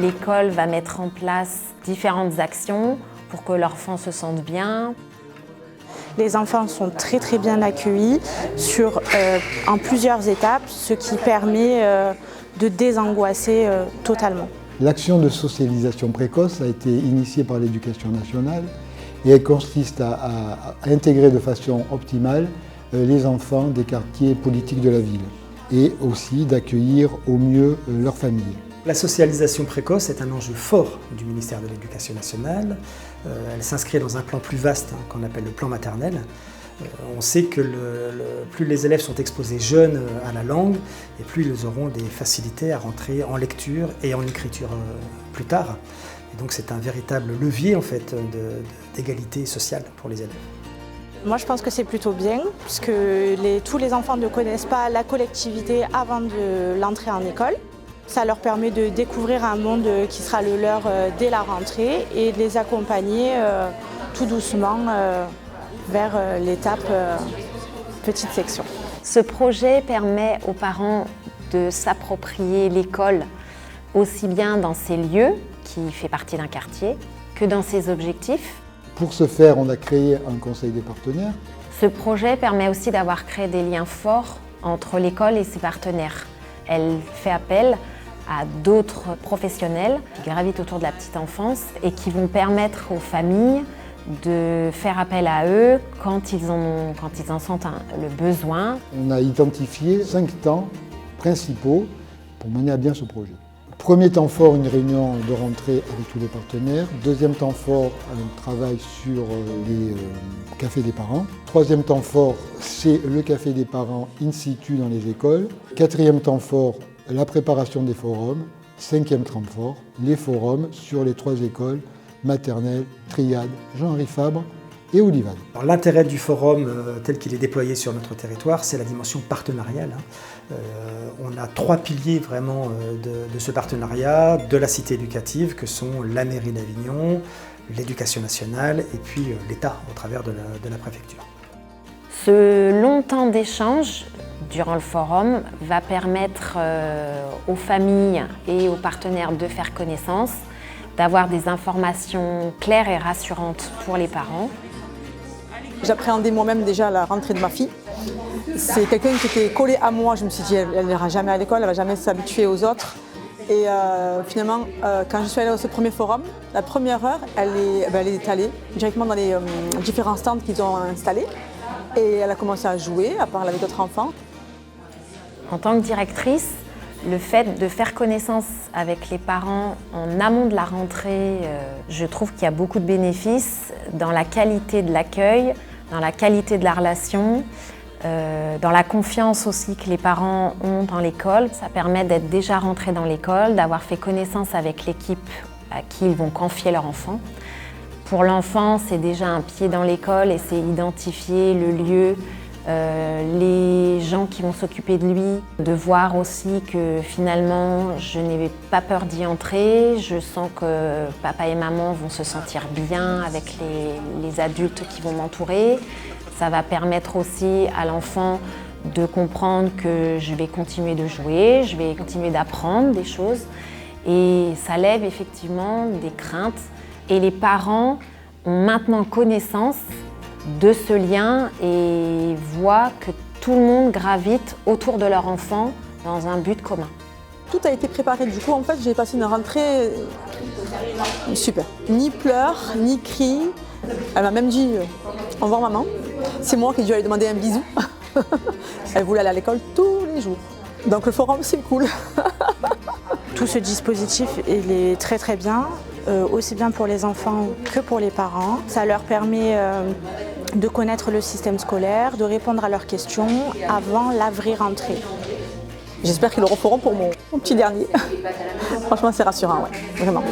l'école va mettre en place différentes actions pour que l'enfant se sente bien. Les enfants sont très bien accueillis en plusieurs étapes, ce qui permet de désangoisser totalement. L'action de socialisation précoce a été initiée par l'Éducation nationale et elle consiste à intégrer de façon optimale les enfants des quartiers politiques de la ville et aussi d'accueillir au mieux leur famille. La socialisation précoce est un enjeu fort du ministère de l'Éducation nationale. Elle s'inscrit dans un plan plus vaste qu'on appelle le plan maternel. On sait que plus les élèves sont exposés jeunes à la langue, et plus ils auront des facilités à rentrer en lecture et en écriture plus tard. Et donc c'est un véritable levier en fait, d'égalité sociale pour les élèves. Moi je pense que c'est plutôt bien, puisque tous les enfants ne connaissent pas la collectivité avant de l'entrée en école. Ça leur permet de découvrir un monde qui sera le leur dès la rentrée et de les accompagner tout doucement vers l'étape petite section. Ce projet permet aux parents de s'approprier l'école aussi bien dans ses lieux, qui fait partie d'un quartier, que dans ses objectifs. Pour ce faire, on a créé un conseil des partenaires. Ce projet permet aussi d'avoir créé des liens forts entre l'école et ses partenaires. Elle fait appel à d'autres professionnels qui gravitent autour de la petite enfance et qui vont permettre aux familles de faire appel à eux quand ils en sentent le besoin. On a identifié 5 temps principaux pour mener à bien ce projet. Premier temps fort, une réunion de rentrée avec tous les partenaires. Deuxième temps fort, un travail sur les cafés des parents. Troisième temps fort, c'est le café des parents in situ dans les écoles. Quatrième temps fort, la préparation des forums. Cinquième temps fort, les forums sur les 3 écoles maternelles, Triade, Jean-Henri Fabre et Olivade. L'intérêt du forum tel qu'il est déployé sur notre territoire, c'est la dimension partenariale. On a 3 piliers vraiment de ce partenariat, de la cité éducative, que sont la mairie d'Avignon, l'éducation nationale et puis l'État au travers de la préfecture. Ce long temps d'échange durant le forum va permettre aux familles et aux partenaires de faire connaissance, d'avoir des informations claires et rassurantes pour les parents. J'appréhendais moi-même déjà la rentrée de ma fille. C'est quelqu'un qui était collé à moi. Je me suis dit, elle n'ira jamais à l'école, elle ne va jamais s'habituer aux autres. Et finalement, quand je suis allée à ce premier forum, la première heure, elle est allée directement dans les différents stands qu'ils ont installés. Et elle a commencé à jouer, à parler avec d'autres enfants. En tant que directrice, le fait de faire connaissance avec les parents en amont de la rentrée, je trouve qu'il y a beaucoup de bénéfices dans la qualité de l'accueil, dans la qualité de la relation, dans la confiance aussi que les parents ont dans l'école. Ça permet d'être déjà rentré dans l'école, d'avoir fait connaissance avec l'équipe à qui ils vont confier leur enfant. Pour l'enfant, c'est déjà un pied dans l'école et c'est identifier le lieu, les gens qui vont s'occuper de lui, de voir aussi que finalement je n'ai pas peur d'y entrer, je sens que papa et maman vont se sentir bien avec les adultes qui vont m'entourer. Ça va permettre aussi à l'enfant de comprendre que je vais continuer de jouer, je vais continuer d'apprendre des choses et ça lève effectivement des craintes et les parents ont maintenant connaissance de ce lien et voient que tout le monde gravite autour de leur enfant dans un but commun. Tout a été préparé, du coup en fait j'ai passé une rentrée super. Ni pleurs, ni cris. Elle m'a même dit au revoir maman. C'est moi qui ai dû aller demander un bisou. Elle voulait aller à l'école tous les jours. Donc le forum c'est cool. Tout ce dispositif il est très bien, aussi bien pour les enfants que pour les parents. Ça leur permet de connaître le système scolaire, de répondre à leurs questions avant la vraie rentrée. J'espère qu'ils le referont pour mon petit dernier. Franchement c'est rassurant, ouais, vraiment.